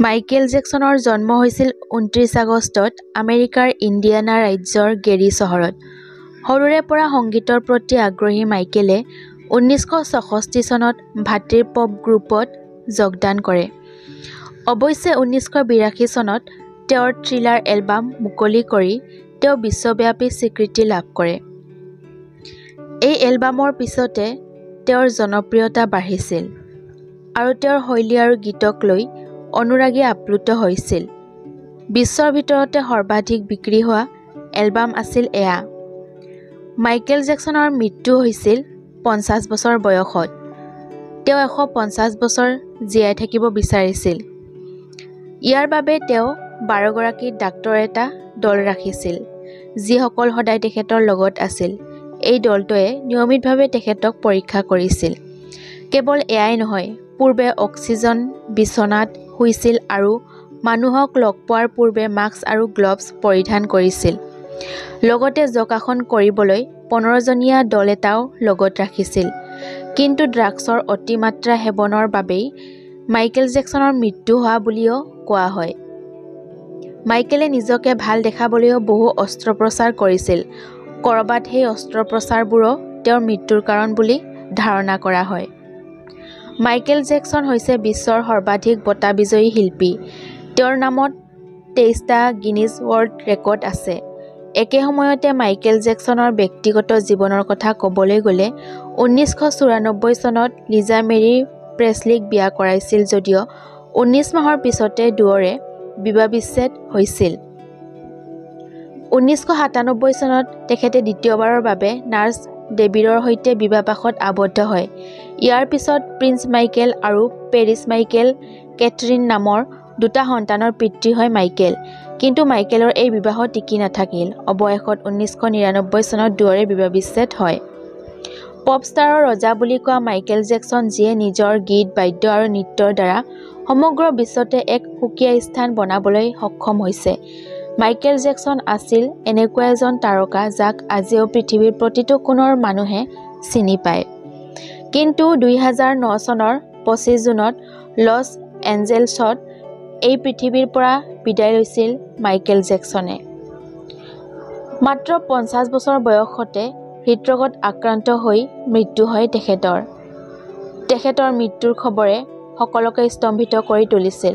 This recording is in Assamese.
মাইকেল জেকছনৰ জন্ম হৈছিল 29 আগষ্টত আমেৰিকাৰ ইণ্ডিয়ানা ৰাজ্যৰ গেৰী চহৰত। সৰুৰে পৰা সংগীতৰ প্ৰতি আগ্ৰহী মাইকেলে 1966 চনত ভাতৃৰ পপ গ্ৰুপত যোগদান কৰে। অৱশ্যে 1982 চনত তেওঁৰ থ্ৰিলাৰ এলবাম মুকলি কৰি তেওঁ বিশ্বব্যাপী স্বীকৃতি লাভ কৰে। এই এলবামৰ পিছতে তেওঁৰ জনপ্ৰিয়তা বাঢ়িছিল আৰু তেওঁৰ শৈলী আৰু গীতক লৈ অনুৰাগী আপ্লুত হৈছিল। বিশ্বৰ ভিতৰতে সৰ্বাধিক বিক্ৰী হোৱা এলবাম আছিল এয়া। মাইকেল জেকছনৰ মৃত্যু হৈছিল 50 বছৰ বয়সত। তেওঁ 150 বছৰ জীয়াই থাকিব বিচাৰিছিল। ইয়াৰ বাবে তেওঁ 12 গৰাকী ডাক্তৰৰ এটা দল ৰাখিছিল, যিসকল সদায় তেখেতৰ লগত আছিল। এই দলটোৱে নিয়মিতভাৱে তেখেতক পৰীক্ষা কৰিছিল। কেৱল এয়াই নহয়, পূৰ্বে অক্সিজেন বিচনাত শুইছিল আৰু মানুহক লগ পোৱাৰ পূৰ্বে মাস্ক আৰু গ্লভছ পৰিধান কৰিছিল। লগতে যোগাসন কৰিবলৈ 15জনীয়া দল এটাও লগত ৰাখিছিল। কিন্তু ড্ৰাগছৰ অতিমাত্ৰা সেৱনৰ বাবেই মাইকেল জেকছনৰ মৃত্যু হোৱা বুলিও কোৱা হয়। মাইকেলে নিজকে ভাল দেখাবলৈও বহু অস্ত্ৰোপচাৰ কৰিছিল। ক'ৰবাত সেই অস্ত্ৰোপচাৰবোৰো তেওঁৰ মৃত্যুৰ কাৰণ বুলি ধাৰণা কৰা হয়। মাইকেল জেকছন হৈছে বিশ্বৰ সৰ্বাধিক বঁটা বিজয়ী শিল্পী। তেওঁৰ নামত 23টা গিনিজ ৱৰ্ল্ড ৰেকৰ্ড আছে। একে সময়তে মাইকেল জেকছনৰ ব্যক্তিগত জীৱনৰ কথা ক'বলৈ গ'লে 1994 চনত লিজা মেৰী প্ৰেছলিক বিয়া কৰাইছিল যদিও 19 মাহৰ পিছতে দুয়োৰে বিবাহ বিচ্ছেদ হৈছিল। 1997 চনত তেখেতে দ্বিতীয়বাৰৰ বাবে নাৰ্ছ ডেভিডৰ সৈতে বিবাহপাশত আবদ্ধ হয়। ইয়াৰ পিছত প্ৰিন্স মাইকেল আৰু পেৰিছ মাইকেল কেথৰিন নামৰ দুটা সন্তানৰ পিতৃ হয় মাইকেল। কিন্তু মাইকেলৰ এই বিবাহ টিকি নাথাকিল। অৱশেষত 1999 চনত দুয়োৰে বিবাহ বিচ্ছেদ হয়। পপ ষ্টাৰৰ ৰজা বুলি কোৱা মাইকেল জেকছন, যিয়ে নিজৰ গীত, বাদ্য আৰু নৃত্যৰ দ্বাৰা সমগ্ৰ বিশ্বতে এক সুকীয়া স্থান বনাবলৈ সক্ষম হৈছে। মাইকেল জেকছন আছিল এনেকুৱা এজন তাৰকা যাক আজিও পৃথিৱীৰ প্ৰতিটো কোণৰ মানুহে চিনি পায়। কিন্তু 2009 চনৰ 25 জুনত লছ এঞ্জেলছত এই পৃথিৱীৰ পৰা বিদায় লৈছিল মাইকেল জেকছনে। মাত্ৰ 50 বছৰ বয়সতে হৃদৰোগত আক্ৰান্ত হৈ মৃত্যু হয় তেখেতৰ। তেখেতৰ মৃত্যুৰ খবৰে সকলোকে স্তম্ভিত কৰি তুলিছিল।